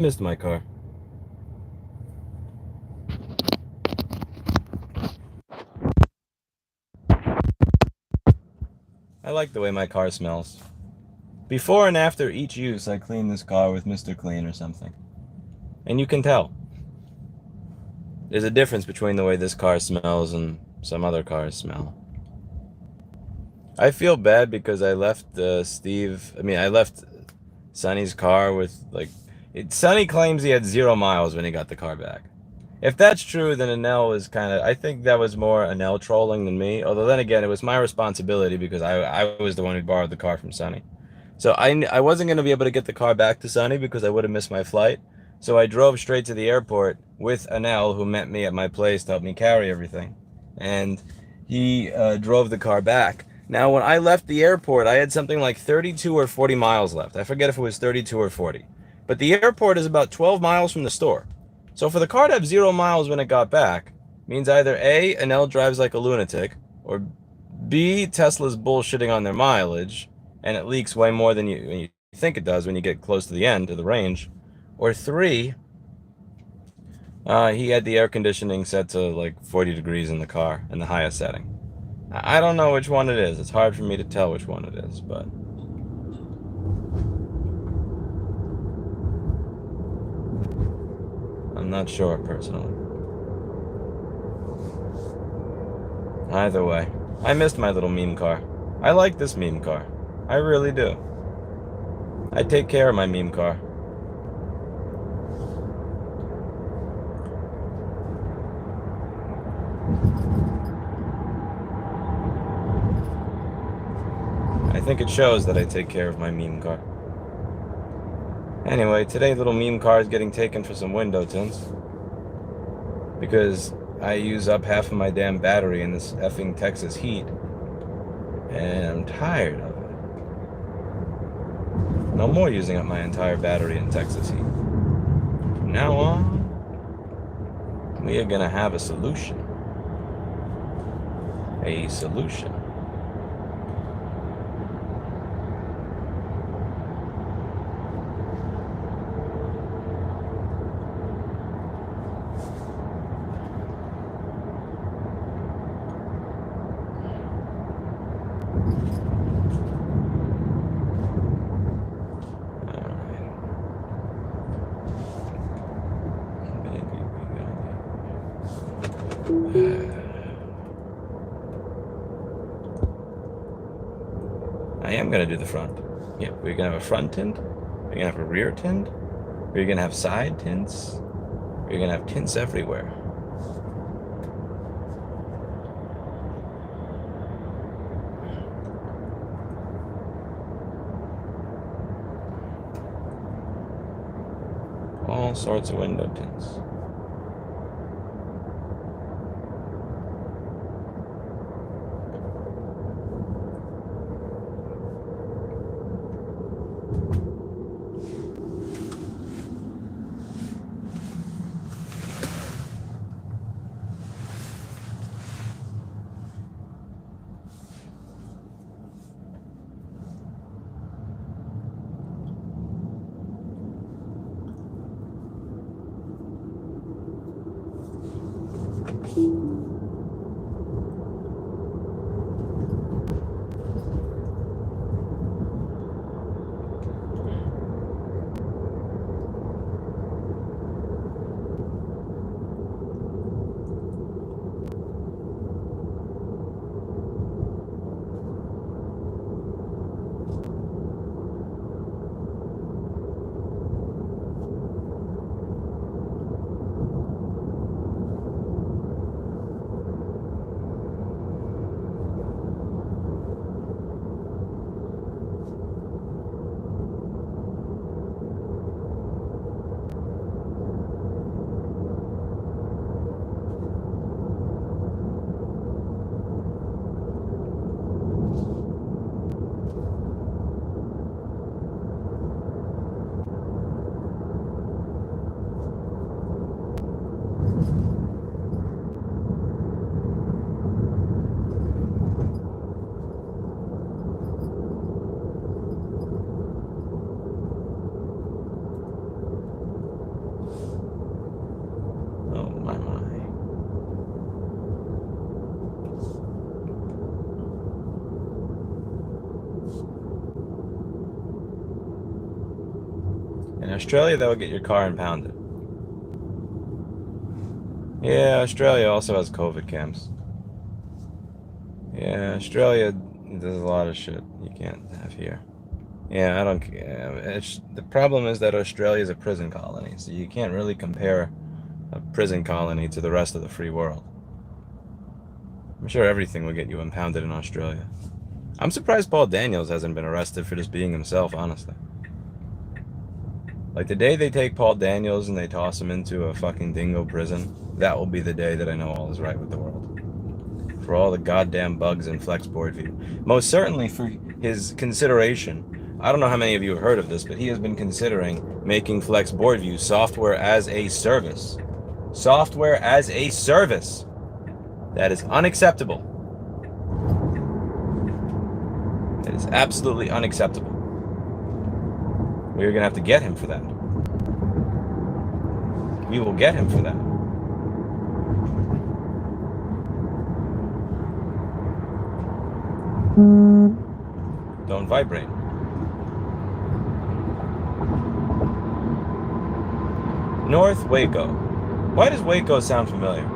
Missed my car. I like the way my car smells. Before and after each use, I clean this car with Mr. Clean or something. And you can tell. There's a difference between the way this car smells and some other cars smell. I feel bad because I left I left Sonny's car with, Sonny claims he had 0 miles when he got the car back. If that's true, then Anel was I think that was more Anel trolling than me. Although then again, it was my responsibility because I was the one who borrowed the car from Sonny. So I wasn't going to be able to get the car back to Sonny because I would have missed my flight. So I drove straight to the airport with Anel, who met me at my place to help me carry everything. And he drove the car back. Now, when I left the airport, I had something like 32 or 40 miles left. I forget if it was 32 or 40. But the airport is about 12 miles from the store. So for the car to have 0 miles when it got back means either A, Anel drives like a lunatic, or B, Tesla's bullshitting on their mileage, and it leaks way more than you think it does when you get close to the end of the range. Or 3, he had the air conditioning set to like 40 degrees in the car in the highest setting. I don't know which one it is. It's hard for me to tell which one it is, but I'm not sure personally. Either way, I missed my little meme car. I like this meme car. I really do. I take care of my meme car. I think it shows that I take care of my meme car. Anyway, today little meme car is getting taken for some window tints. Because I use up half of my damn battery in this effing Texas heat. And I'm tired of it. No more using up my entire battery in Texas heat. From now on, we are gonna have a solution. A solution. I am going to do the front. Yeah, we're going to have a front tint. We're going to have a rear tint. We're going to have side tints. We're going to have tints everywhere. All sorts of window tints. Australia, that would get your car impounded. Yeah, Australia also has COVID camps. Yeah, Australia does a lot of shit you can't have here. Yeah, I don't care. The problem is that Australia is a prison colony, so you can't really compare a prison colony to the rest of the free world. I'm sure everything will get you impounded in Australia. I'm surprised Paul Daniels hasn't been arrested for just being himself, honestly. Like, the day they take Paul Daniels and they toss him into a fucking dingo prison, that will be the day that I know all is right with the world. For all the goddamn bugs in Flex Boardview. Most certainly for his consideration. I don't know how many of you have heard of this, but he has been considering making Flex Boardview software as a service. Software as a service. That is unacceptable. That is absolutely unacceptable. We're going to have to get him for that. We will get him for that. Don't vibrate. North Waco. Why does Waco sound familiar?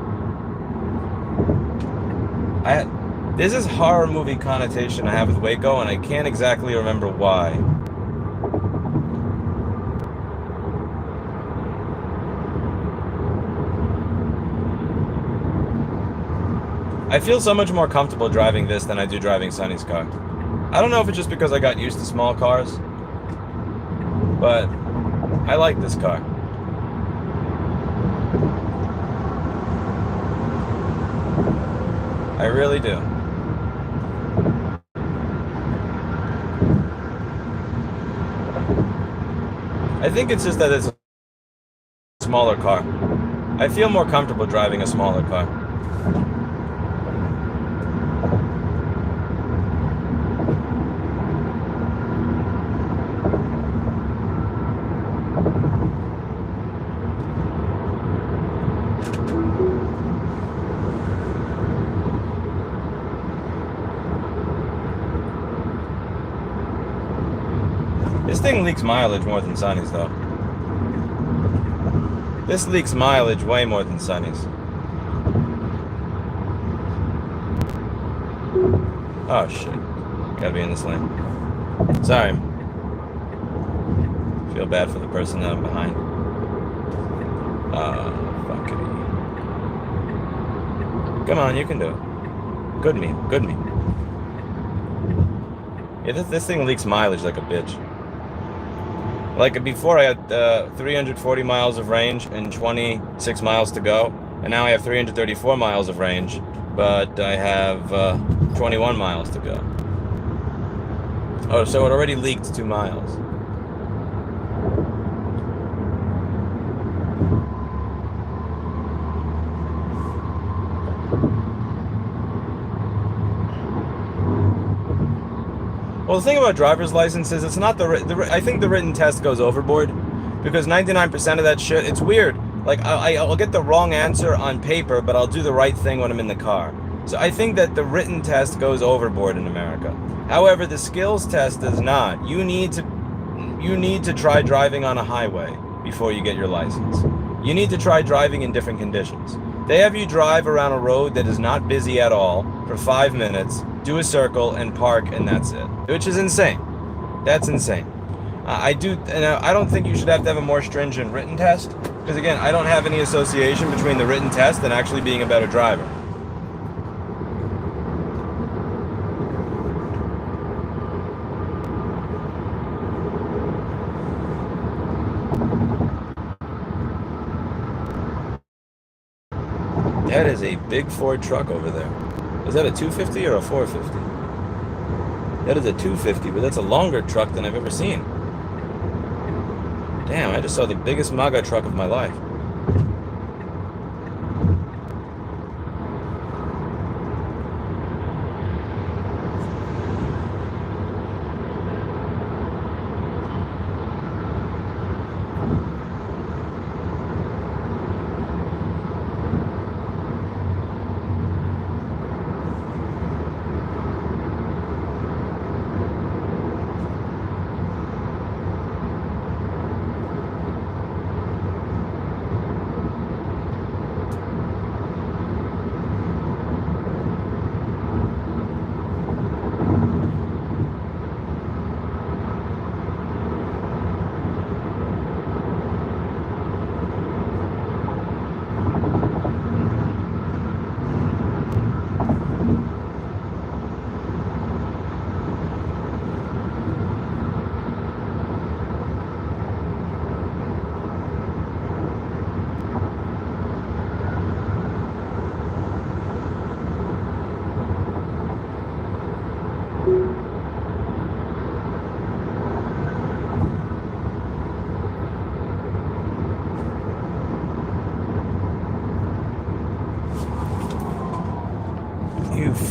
There's this horror movie connotation I have with Waco, and I can't exactly remember why. I feel so much more comfortable driving this than I do driving Sonny's car. I don't know if it's just because I got used to small cars, but I like this car. I really do. I think it's just that it's a smaller car. I feel more comfortable driving a smaller car. This thing leaks mileage more than Sonny's, though. This leaks mileage way more than Sonny's. Oh, shit. Gotta be in this lane. Sorry. Feel bad for the person that I'm behind. Fuckity. Come on, you can do it. Good me. Good me. Yeah, this thing leaks mileage like a bitch. Like, before I had 340 miles of range and 26 miles to go, and now I have 334 miles of range, but I have 21 miles to go. Oh, so it already leaked 2 miles. Well, the thing about driver's licenses, it's not I think the written test goes overboard, because 99% of that shit, it's weird. Like, I'll get the wrong answer on paper, but I'll do the right thing when I'm in the car. So I think that the written test goes overboard in America. However, the skills test does not. You need to try driving on a highway before you get your license. You need to try driving in different conditions. They have you drive around a road that is not busy at all for 5 minutes, do a circle, and park, and that's it. Which is insane. That's insane. I don't think you should have to have a more stringent written test, because again, I don't have any association between the written test and actually being a better driver. That is a big Ford truck over there. Is that a 250 or a 450? That is a 250, but that's a longer truck than I've ever seen. Damn, I just saw the biggest MAGA truck of my life.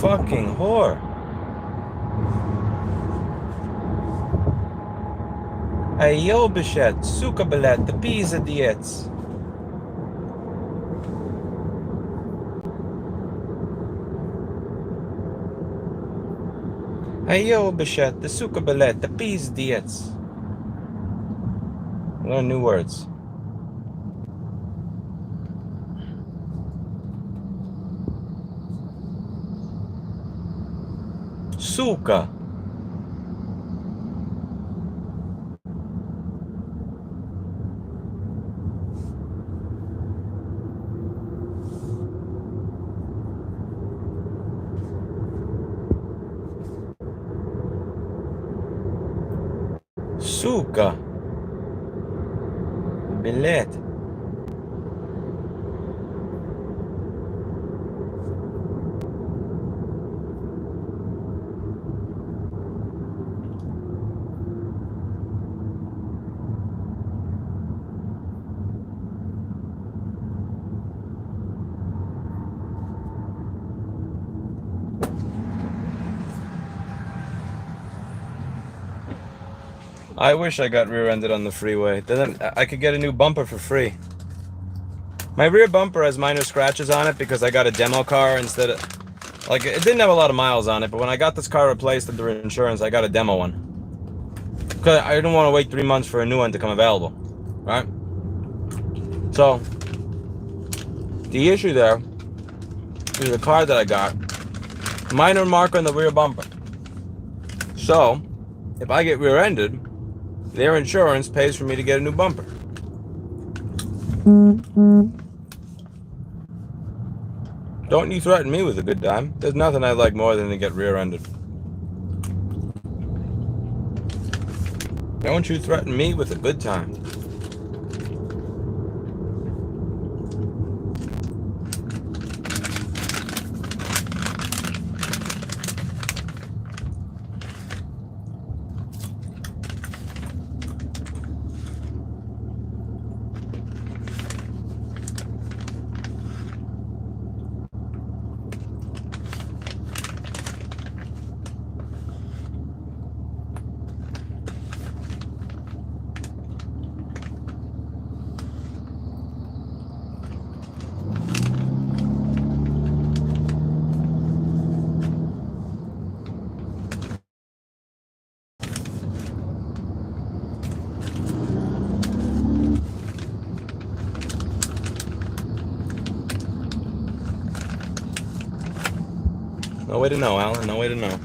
fucking whore. Ayo bishet, suka belet, the pizza diets. Ayo bishet, the suka belet, the pizza diets. Learn new words. Suka. Suka. Belet. I wish I got rear-ended on the freeway. Then I could get a new bumper for free. My rear bumper has minor scratches on it because I got a demo car instead of... Like, it didn't have a lot of miles on it, but when I got this car replaced under insurance, I got a demo one. Because I didn't want to wait 3 months for a new one to come available. Right? So, the issue there is the car that I got. Minor mark on the rear bumper. So, if I get rear-ended, their insurance pays for me to get a new bumper. Don't you threaten me with a good time. There's nothing I like more than to get rear-ended. Don't you threaten me with a good time. No way to know, Alan. No way to know.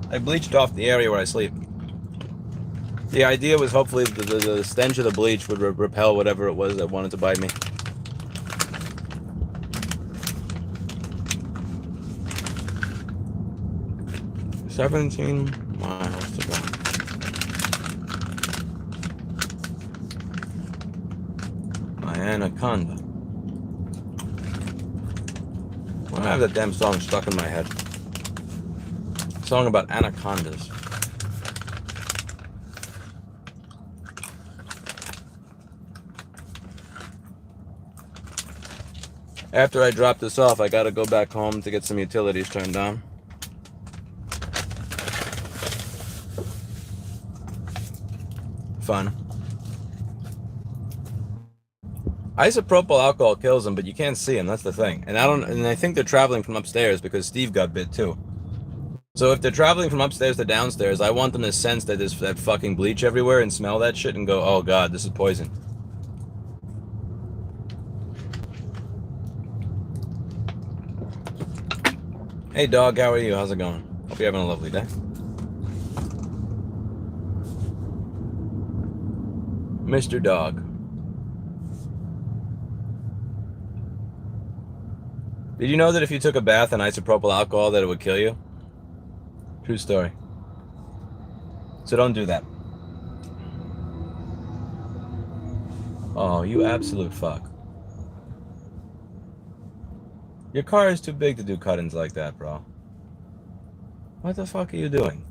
I bleached off the area where I sleep. The idea was hopefully the stench of the bleach would repel whatever it was that wanted to bite me. "17 miles to go." My anaconda. Why do I have that damn song stuck in my head? A song about anacondas. After I drop this off, I gotta go back home to get some utilities turned on. Fun. Isopropyl alcohol kills them, but you can't see them. That's the thing. And I think they're traveling from upstairs because Steve got bit too. So if they're traveling from upstairs to downstairs, I want them to sense that there's that fucking bleach everywhere and smell that shit and go, "Oh God, this is poison." Hey dog, how are you? How's it going? Hope you're having a lovely day. Mr. Dog. Did you know that if you took a bath in isopropyl alcohol that it would kill you? True story. So don't do that. Oh, you absolute fuck. Your car is too big to do cut-ins like that, bro. What the fuck are you doing?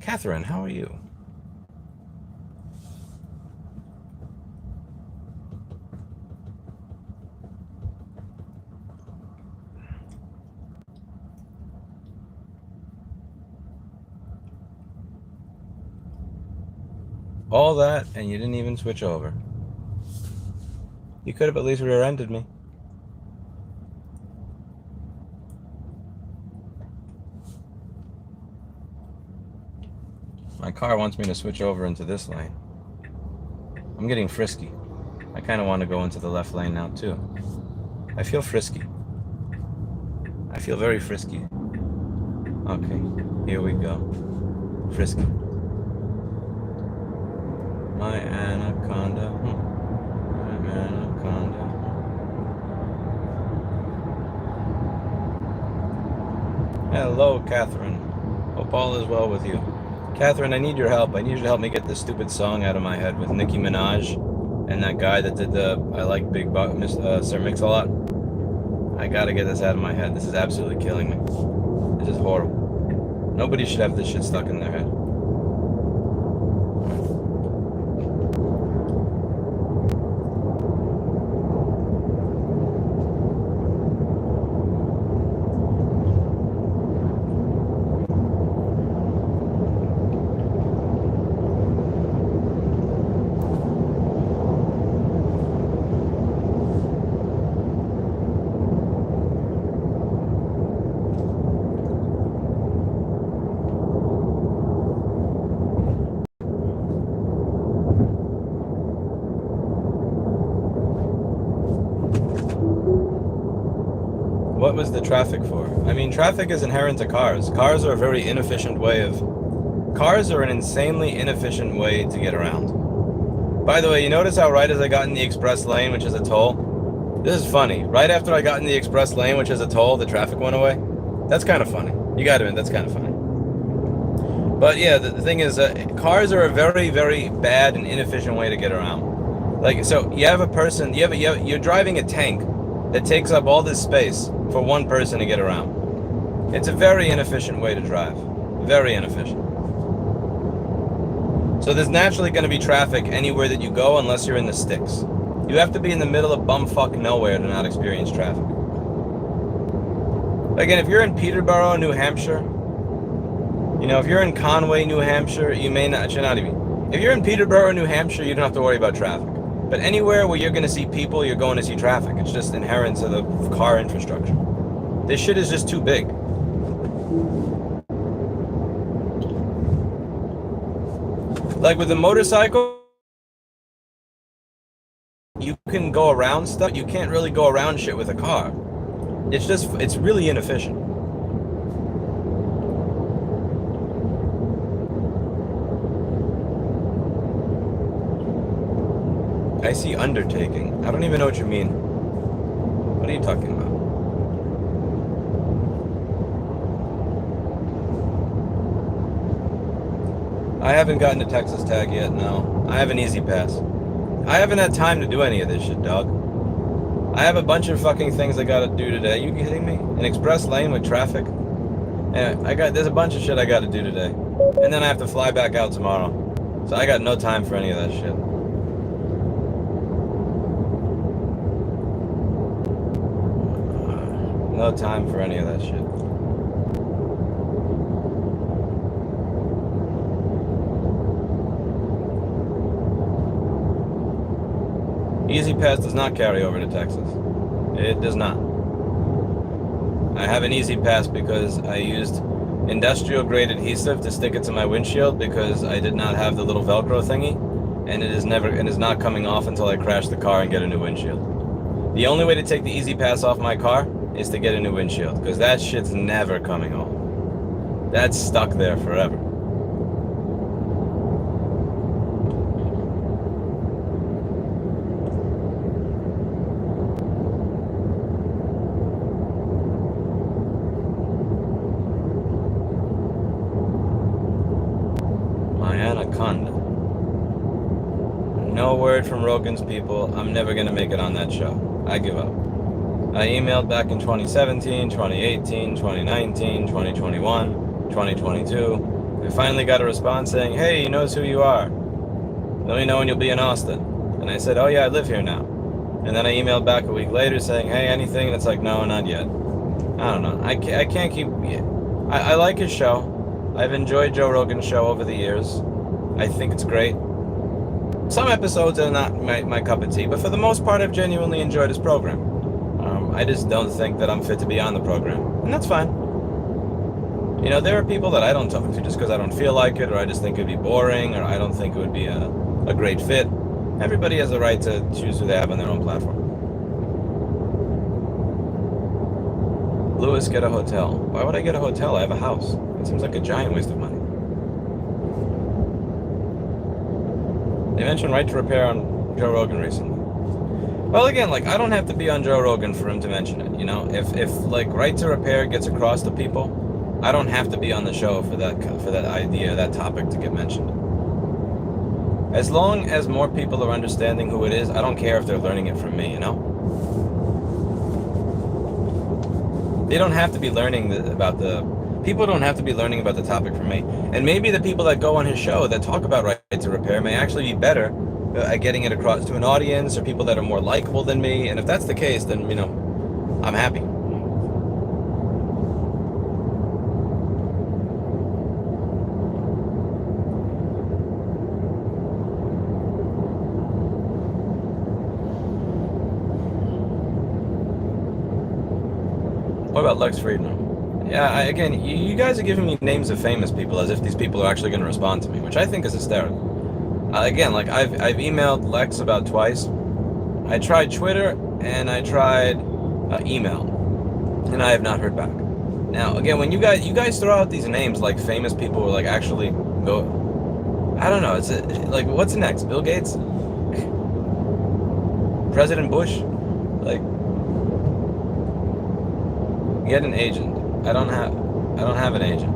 Catherine, how are you? All that, and you didn't even switch over. You could have at least rear-ended me. My car wants me to switch over into this lane. I'm getting frisky. I kind of want to go into the left lane now, too. I feel frisky. I feel very frisky. Okay, here we go. Frisky. My anaconda. My anaconda. Hello, Catherine. Hope all is well with you. Catherine, I need your help. I need you to help me get this stupid song out of my head with Nicki Minaj and that guy that did the I Like Big Buck, Sir Mix-a-Lot. I gotta get this out of my head. This is absolutely killing me. This is horrible. Nobody should have this shit stuck in their head. What was the traffic for? I mean, traffic is inherent to cars. Cars are a very inefficient way of... Cars are an insanely inefficient way to get around. By the way, you notice how right as I got in the express lane, which is a toll? This is funny. Right after I got in the express lane, which is a toll, the traffic went away. That's kind of funny. You gotta admit, that's kind of funny. But yeah, the thing is, cars are a very, very bad and inefficient way to get around. Like, so you have a person, you're driving a tank that takes up all this space for one person to get around. It's a very inefficient way to drive. Very inefficient. So there's naturally going to be traffic anywhere that you go unless you're in the sticks. You have to be in the middle of bumfuck nowhere to not experience traffic. Again, if you're in Peterborough, New Hampshire, you know, if you're in Conway, New Hampshire, you may not, should not even. If you're in Peterborough, New Hampshire, you don't have to worry about traffic. But anywhere where you're going to see people, you're going to see traffic. It's just inherent to the car infrastructure. This shit is just too big. Like with a motorcycle, you can go around stuff. You can't really go around shit with a car. It's really inefficient. I see undertaking. I don't even know what you mean. What are you talking about? I haven't gotten a Texas tag yet, no. I have an easy pass. I haven't had time to do any of this shit, dog. I have a bunch of fucking things I gotta do today. You kidding me? An express lane with traffic? And there's a bunch of shit I gotta do today. And then I have to fly back out tomorrow. So I got no time for any of that shit. No time for any of that shit. Easy Pass does not carry over to Texas. It does not. I have an Easy Pass because I used industrial grade adhesive to stick it to my windshield because I did not have the little Velcro thingy, and it is not coming off until I crash the car and get a new windshield. The only way to take the Easy Pass off my car is to get a new windshield, because that shit's never coming off. That's stuck there forever. My anaconda. No word from Rogan's people. I'm never gonna make it on that show. I give up. I emailed back in 2017, 2018, 2019, 2021, 2022. I finally got a response saying, hey, he knows who you are. Let me know when you'll be in Austin. And I said, oh yeah, I live here now. And then I emailed back a week later saying, hey, anything? And it's like, no, not yet. I don't know. I can't keep... I like his show. I've enjoyed Joe Rogan's show over the years. I think it's great. Some episodes are not my cup of tea, but for the most part, I've genuinely enjoyed his program. I just don't think that I'm fit to be on the program, and that's fine. You know, there are people that I don't talk to just because I don't feel like it, or I just think it'd be boring, or I don't think it would be a great fit. Everybody has the right to choose who they have on their own platform. Lewis, get a hotel. Why would I get a hotel? I have a house. It seems like a giant waste of money. They mentioned right to repair on Joe Rogan recently. Well, again, like, I don't have to be on Joe Rogan for him to mention it, you know? If like, right to repair gets across to people, I don't have to be on the show for that idea, that topic to get mentioned. As long as more people are understanding who it is, I don't care if they're learning it from me, you know? They don't have to be learning people don't have to be learning about the topic from me. And maybe the people that go on his show that talk about right to repair may actually be better at getting it across to an audience, or people that are more likable than me. And if that's the case, then, you know, I'm happy. What about Lex Friedman? Yeah, again, you guys are giving me names of famous people as if these people are actually going to respond to me, which I think is hysterical. Again, like, I've emailed Lex about twice. I tried Twitter and I tried email, and I have not heard back. Now, again, when you guys throw out these names like famous people who like actually go, I don't know, it's like, what's next? Bill Gates? President Bush? Like, get an agent. I don't have an agent.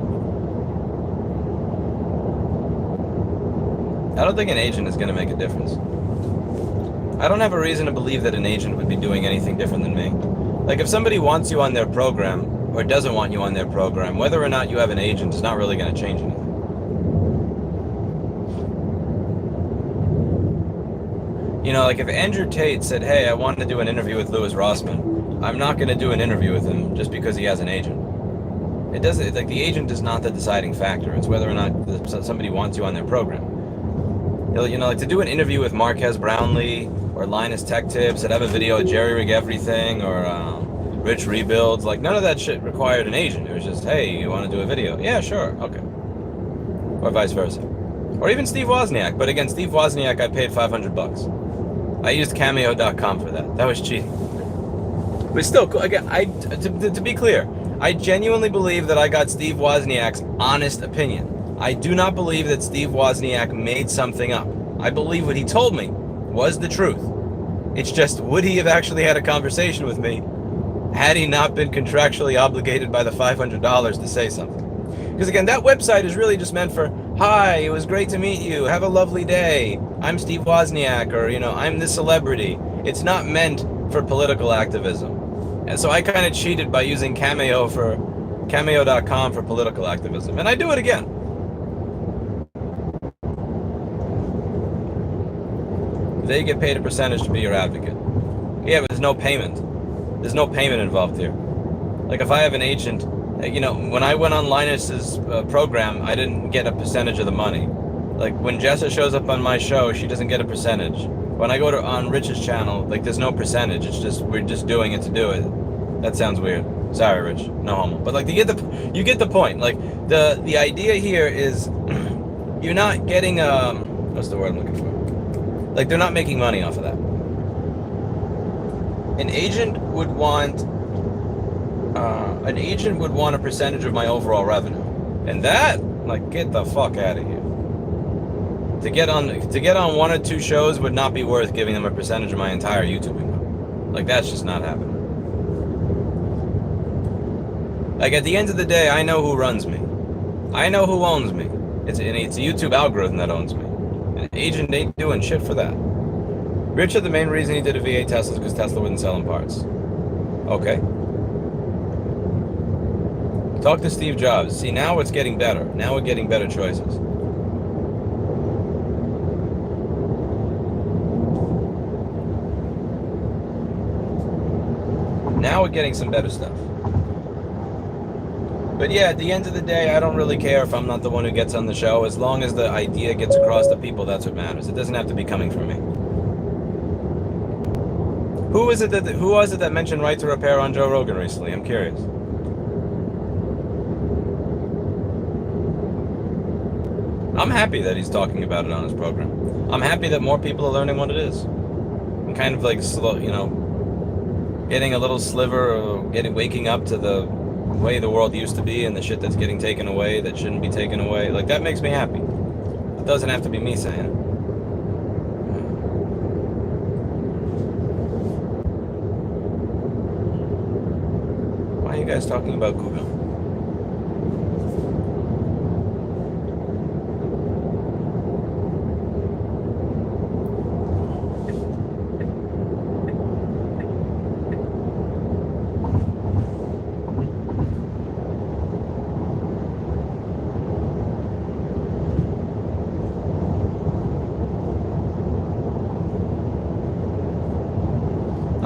I don't think an agent is going to make a difference. I don't have a reason to believe that an agent would be doing anything different than me. Like, if somebody wants you on their program or doesn't want you on their program, whether or not you have an agent is not really going to change anything. You know, like, if Andrew Tate said, hey, I want to do an interview with Louis Rossman, I'm not going to do an interview with him just because he has an agent. It doesn't, like, the agent is not the deciding factor. It's whether or not somebody wants you on their program. You know, like, to do an interview with Marquez Brownlee or Linus Tech Tips, that have a video of Jerry Rig Everything or Rich Rebuilds, like, none of that shit required an agent. It was just, hey, you want to do a video? Yeah, sure, okay. Or vice versa. Or even Steve Wozniak. But again, Steve Wozniak, I paid $500. I used Cameo.com for that. That was cheating. But still, again, to be clear, I genuinely believe that I got Steve Wozniak's honest opinion. I do not believe that Steve Wozniak made something up. I believe what he told me was the truth. It's just, would he have actually had a conversation with me had he not been contractually obligated by the $500 to say something? Because again, that website is really just meant for, hi, it was great to meet you, have a lovely day, I'm Steve Wozniak, or, you know, I'm this celebrity. It's not meant for political activism. And so I kind of cheated by using Cameo Cameo.com for political activism. And I do it again. They get paid a percentage to be your advocate. Yeah, but there's no payment. There's no payment involved here. Like, if I have an agent, you know, when I went on Linus's program, I didn't get a percentage of the money. Like, when Jessa shows up on my show, she doesn't get a percentage. When I go on Rich's channel, like, there's no percentage. It's just, we're just doing it to do it. That sounds weird. Sorry, Rich. No homo. But, like, you get the point. Like, the idea here is you're not getting, what's the word I'm looking for? Like, they're not making money off of that. An agent would want a percentage of my overall revenue, and that, like, get the fuck out of here. To get on one or two shows would not be worth giving them a percentage of my entire YouTube income. Like, that's just not happening. Like, at the end of the day, I know who runs me. I know who owns me. It's a YouTube algorithm that owns me. An agent ain't doing shit for that. Richard, the main reason he did a V8 Tesla is because Tesla wouldn't sell him parts. Okay. Talk to Steve Jobs. See, now it's getting better. Now we're getting better choices. Now we're getting some better stuff. But yeah, at the end of the day, I don't really care if I'm not the one who gets on the show. As long as the idea gets across to people, that's what matters. It doesn't have to be coming from me. Who was it that mentioned right to repair on Joe Rogan recently? I'm curious. I'm happy that he's talking about it on his program. I'm happy that more people are learning what it is. I'm kind of like slow, getting a little sliver of waking up to the way the world used to be and the shit that's getting taken away that shouldn't be taken away. Like, that makes me happy. It doesn't have to be me saying it. Why are you guys talking about Google?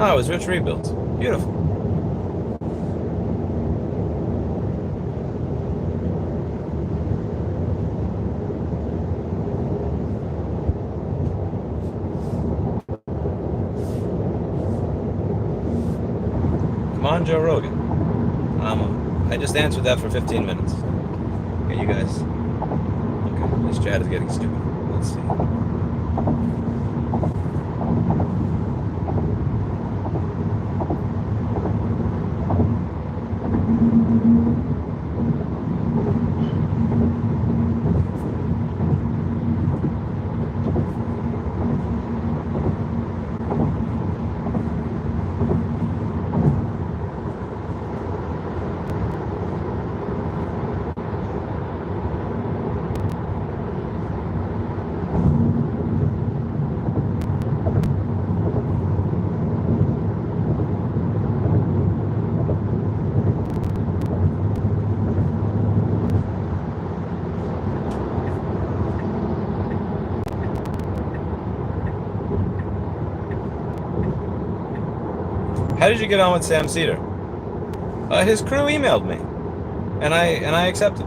Oh, it was Rich Rebuilds. Beautiful. Come on, Joe Rogan. I just answered that for 15 minutes. Okay, you guys. Okay, this chat is getting stupid. Let's see. How did you get on with Sam Cedar? His crew emailed me, and I accepted.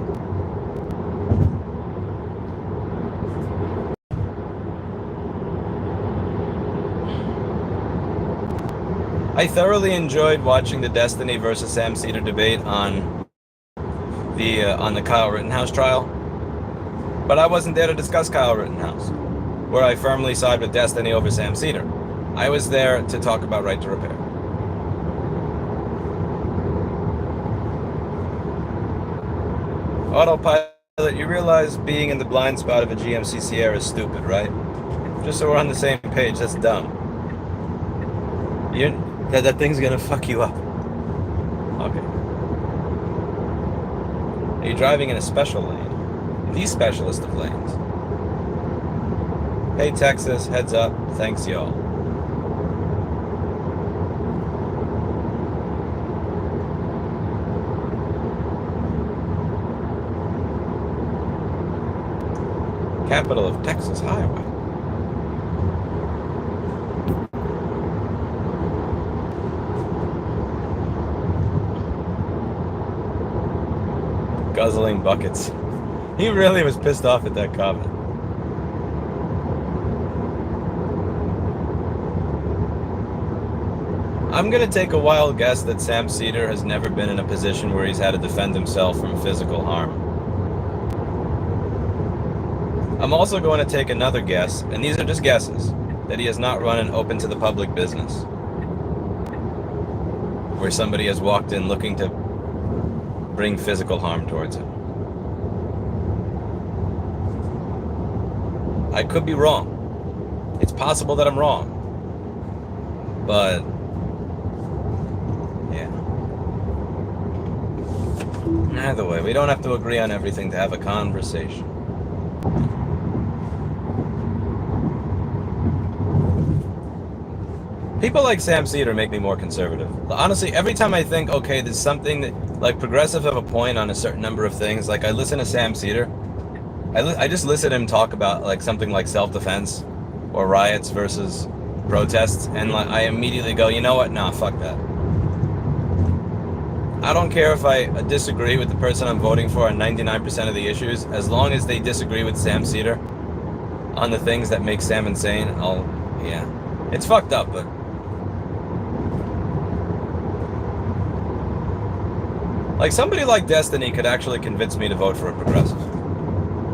I thoroughly enjoyed watching the Destiny versus Sam Cedar debate on the Kyle Rittenhouse trial, but I wasn't there to discuss Kyle Rittenhouse, where I firmly side with Destiny over Sam Cedar. I was there to talk about right to repair. Autopilot, you realize being in the blind spot of a GMC Sierra is stupid, right? Just so we're on the same page, that's dumb. That thing's gonna fuck you up. Okay. Are you driving in a special lane? The specialist of lanes. Hey Texas, heads up, thanks y'all. Capital of Texas Highway. Guzzling buckets. He really was pissed off at that comment. I'm gonna take a wild guess that Sam Cedar has never been in a position where he's had to defend himself from physical harm. I'm also going to take another guess, and these are just guesses, that he has not run an open to the public business where somebody has walked in looking to bring physical harm towards him. I could be wrong. It's possible that I'm wrong. But, yeah. Either way, we don't have to agree on everything to have a conversation. People like Sam Cedar make me more conservative. Honestly, every time I think, okay, there's something that, like, progressive have a point on a certain number of things, like, I listen to Sam Cedar, I just listen to him talk about, like, something like self-defense or riots versus protests, and, like, I immediately go, you know what? Nah, fuck that. I don't care if I disagree with the person I'm voting for on 99% of the issues, as long as they disagree with Sam Cedar on the things that make Sam insane. Yeah, it's fucked up, but like somebody like Destiny could actually convince me to vote for a progressive.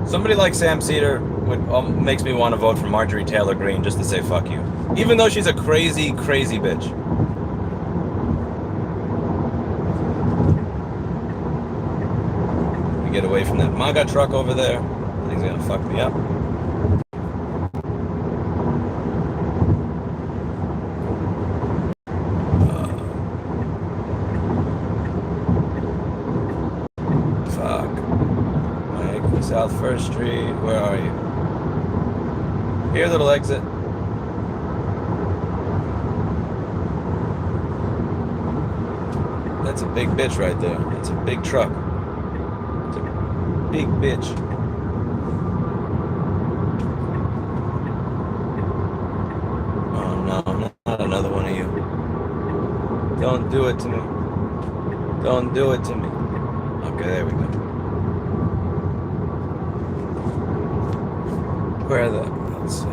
Somebody like Sam Cedar makes me want to vote for Marjorie Taylor Greene just to say fuck you, even though she's a crazy, crazy bitch. We get away from that MAGA truck over there. I think it's gonna fuck me up. South 1st Street, where are you? Here, little exit. That's a big bitch right there. It's a big truck. It's a big bitch. Oh no, not another one of you. Don't do it to me. Don't do it to me. Okay, there we go. Where let's see.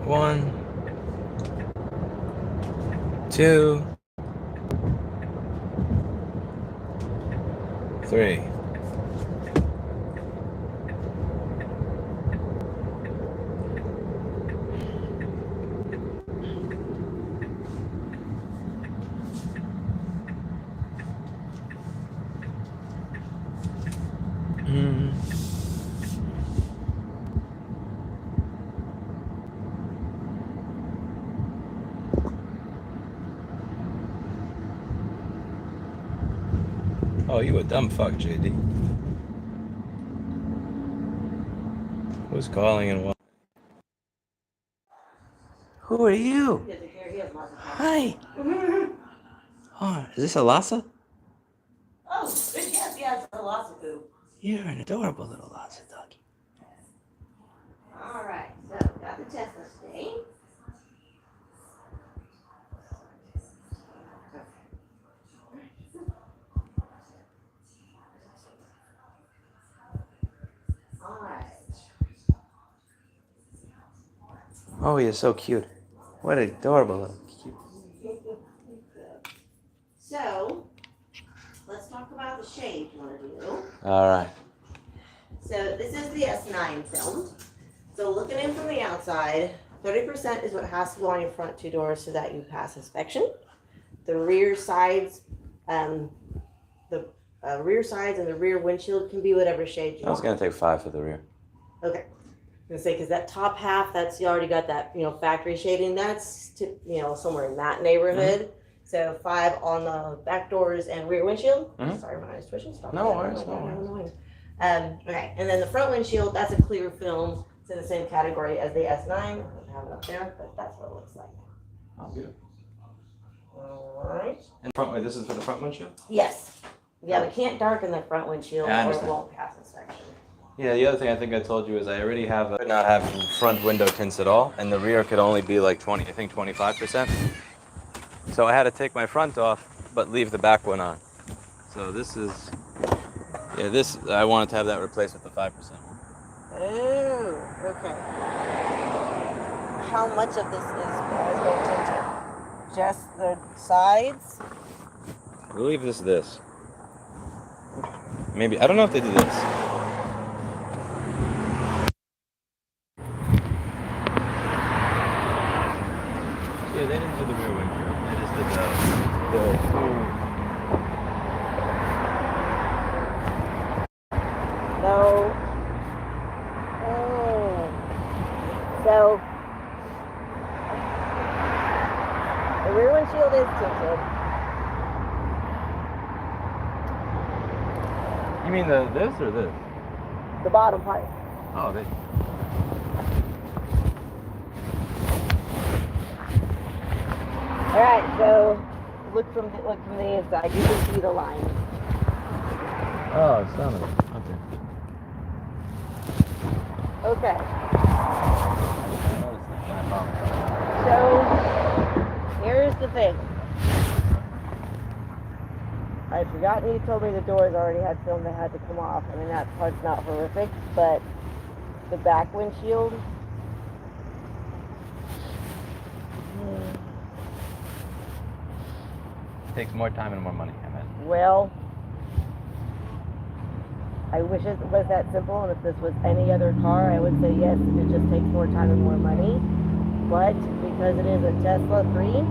One, two, three. Oh, you a dumb fuck, JD. Who's calling and what? Who are you? Hi. Oh, is this a Lhasa? Oh, yes, it's a Lhasa poo. You're an adorable little Lhasa doggy. All right, so got the Tesla stain. All right. Oh, you're so cute. What an adorable little cute. So, let's talk about the shade you want to do. All right. So this is the S9 film. So looking in from the outside, 30% is what has to go on your front two doors so that you pass inspection. The rear sides, rear sides and the rear windshield can be whatever shade you want. I was gonna take 5 for the rear. Okay. I'm gonna say because that top half, that's you already got that factory shading. That's somewhere in that neighborhood. Mm-hmm. So 5 on the back doors and rear windshield. Mm-hmm. Sorry, my eyes twitching. Stop. No worries. No worries. Okay, and then the front windshield, that's a clear film. It's in the same category as the S9. I don't have it up there, but that's what it looks like. Oh, good. All right. And this is for the front windshield? Yes. Yeah, we can't darken the front windshield or it won't pass inspection. Yeah, the other thing I think I told you is I already could not have front window tints at all, and the rear could only be like 25%. So I had to take my front off, but leave the back one on. So this is, I wanted to have that replaced with the 5%. Oh, okay. How much of this is tinted? Just the sides? I believe this. Maybe, I don't know if they did this. Yeah, they didn't do the rear windshield. They just did the No. Oh. So the rear windshield is tinted. You mean this or this? The bottom part. Oh, this. All right, so look from the inside. You can see the line. Oh, son of it. Okay. Okay. So here's the thing. I'd forgotten you told me the doors already had film that had to come off. I mean, that part's not horrific, but the back windshield. Takes more time and more money, I bet. Well, I wish it was that simple, and if this was any other car, I would say yes, it just takes more time and more money. But because it is a Tesla 3,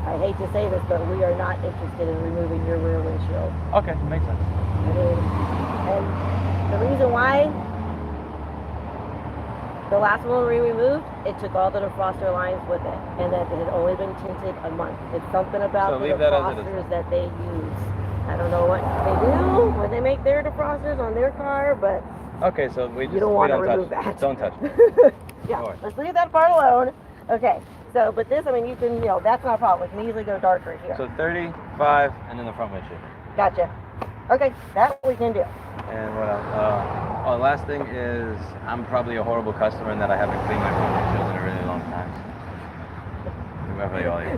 I hate to say this, but we are not interested in removing your rear windshield. Okay, makes sense. I mean, and the reason why, the last one we removed, it took all the defroster lines with it, and that it had only been tinted a month. It's something about the defrosters that they use. I don't know what they do when they make their defrosters on their car, but okay, so we don't want to remove that. Don't touch. Yeah, let's leave that part alone. Okay, so but this, I mean, you can, you know, that's not a problem. We can easily go darker here. So 35, and then the front windshield. Gotcha. Okay, that we can do. And what else? Oh, the last thing is I'm probably a horrible customer in that I haven't cleaned my front windshield in a really long time.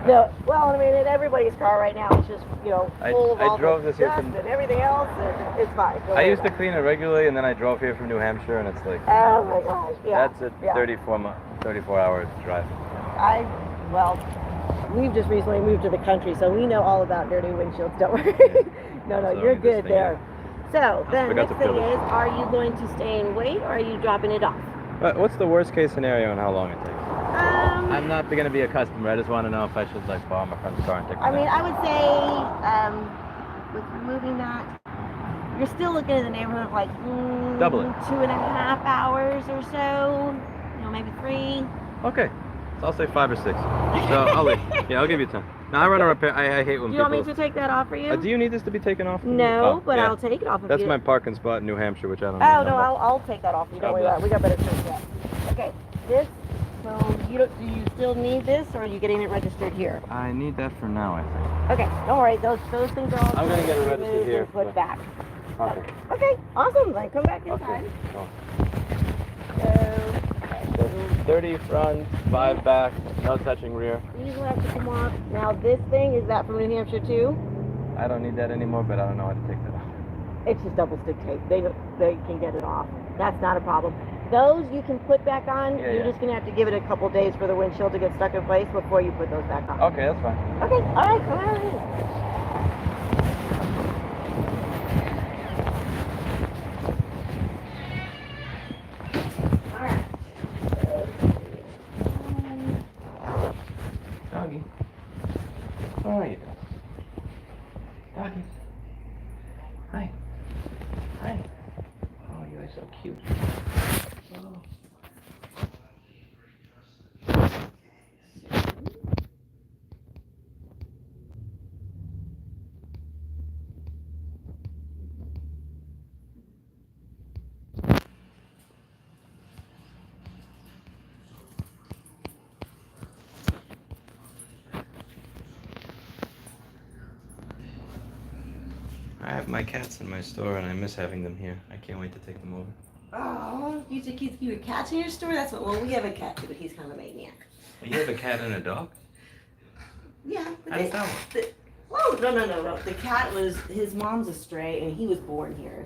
No, well, I mean, in everybody's car right now, it's just, you know, full of all drove the this here dust from, and everything else, and it's fine. I used to clean it regularly, and then I drove here from New Hampshire, and it's like, oh my gosh, yeah. That's a 34-hour drive. Well, we've just recently moved to the country, so we know all about dirty windshields, don't worry. No, So you're good there. So, I the forgot next to thing fill it. is, are you going to stay and wait, or are you dropping it off? But what's the worst case scenario and how long it takes? I'm not going to be a customer. I just want to know if I should like borrow my friend's car and take it. I mean, I would say with removing that, you're still looking in the neighborhood of like double it. 2.5 hours or so. You know, maybe 3. Okay, so I'll say 5 or 6. So I'll leave. Yeah, I'll give you 10. Now I run a repair. I hate when Do you people. want me to take that off for you? Do you need this to be taken off? No, but I'll take it off. If That's you... my parking spot in New Hampshire, which I don't. Oh no, I'll take that off. You don't worry about it. We got better things yet. Okay, this. So do you still need this, or are you getting it registered here? I need that for now, I think. Okay, don't worry. Those things are all. I'm gonna get it registered here. Put back. Okay. Okay, awesome. Then come back inside. Okay. So 30 front, 5 back, no touching rear. These will have to come off. Now this thing, is that from New Hampshire too? I don't need that anymore, but I don't know how to take that off. It's just double stick tape. They can get it off. That's not a problem. Those you can put back on. You're just gonna have to give it a couple days for the windshield to get stuck in place before you put those back on. Okay, that's fine. Okay, all right, come on in. Doggy. How are you? Doggy. Hi. Hi. Oh, you are so cute. Oh. I have my cats in my store and I miss having them here. I can't wait to take them over. Oh, you think you have cats in your store? That's what. Well, we have a cat too, but he's kind of a maniac. You have a cat and a dog? Yeah. How does that work? Oh no! The cat was his mom's a stray, and he was born here.